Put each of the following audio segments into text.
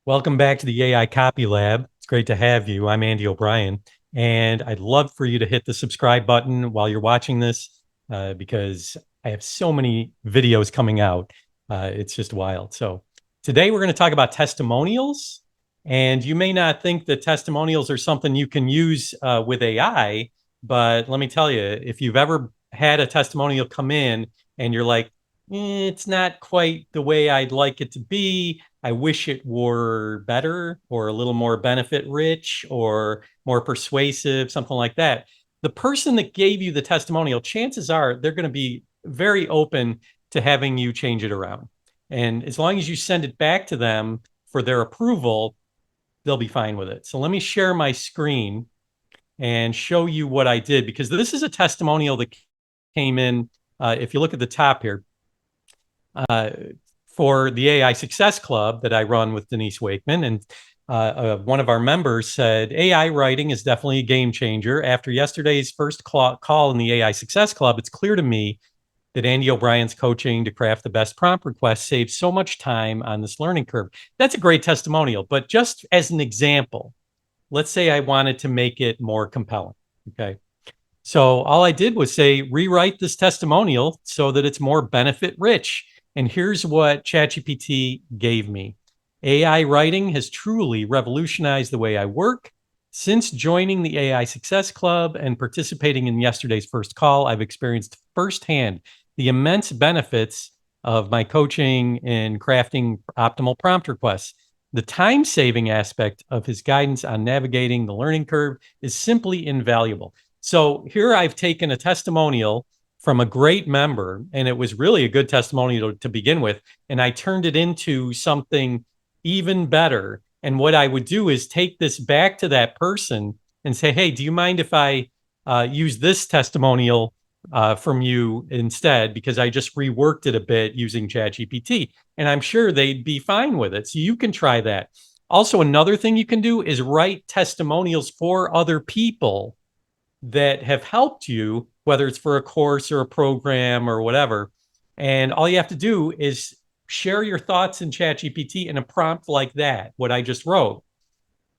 Welcome back to the AI Copy Lab. It's great to have you. I'm Andy O'Brien, and I'd love for you to hit the subscribe button while you're watching this because I have so many videos coming out. It's just wild. So today we're going to talk about testimonials, and you may not think that testimonials are something you can use with AI, but let me tell you, if you've ever had a testimonial come in and you're like, it's not quite the way I'd like it to be. I wish it were better or a little more benefit rich or more persuasive, something like that. The person that gave you the testimonial, chances are they're going to be very open to having you change it around. And as long as you send it back to them for their approval, they'll be fine with it. So let me share my screen and show you what I did, because this is a testimonial that came in. If you look at the top here, uh, for the AI Success Club that I run with Denise Wakeman. And one of our members said, AI writing is definitely a game changer. After yesterday's first call in the AI Success Club, it's clear to me that Andy O'Brien's coaching to craft the best prompt request saves so much time on this learning curve. That's a great testimonial. But just as an example, let's say I wanted to make it more compelling. Okay. So all I did was say, rewrite this testimonial so that it's more benefit rich. And here's what ChatGPT gave me. AI writing has truly revolutionized the way I work. Since joining the AI Success Club and participating in yesterday's first call, I've experienced firsthand the immense benefits of my coaching in crafting optimal prompt requests. The time-saving aspect of his guidance on navigating the learning curve is simply invaluable. So here I've taken a testimonial from a great member, and it was really a good testimonial to begin with, and I turned it into something even better. And what I would do is take this back to that person and say, hey, do you mind if I use this testimonial from you instead? Because I just reworked it a bit using ChatGPT, and I'm sure they'd be fine with it. So you can try that. Also, another thing you can do is write testimonials for other people that have helped you, whether it's for a course or a program or whatever. And all you have to do is share your thoughts in ChatGPT in a prompt like that, what I just wrote,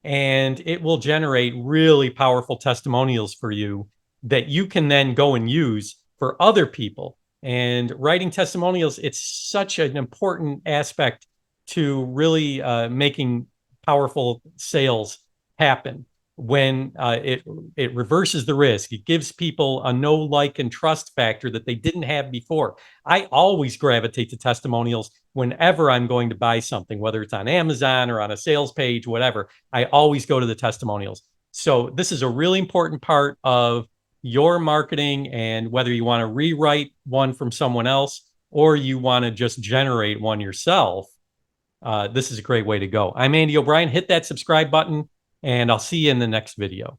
and it will generate really powerful testimonials for you that you can then go and use for other people. And writing testimonials, it's such an important aspect to really making powerful sales happen. When it reverses the risk, it gives people a know, like, and trust factor that they didn't have before. I always gravitate to testimonials whenever I'm going to buy something, whether it's on Amazon or on a sales page, whatever. I always go to the testimonials. So this is a really important part of your marketing, and whether you want to rewrite one from someone else or you want to just generate one yourself, this is a great way to go. I'm Andy O'Brien. Hit that subscribe button, and I'll see you in the next video.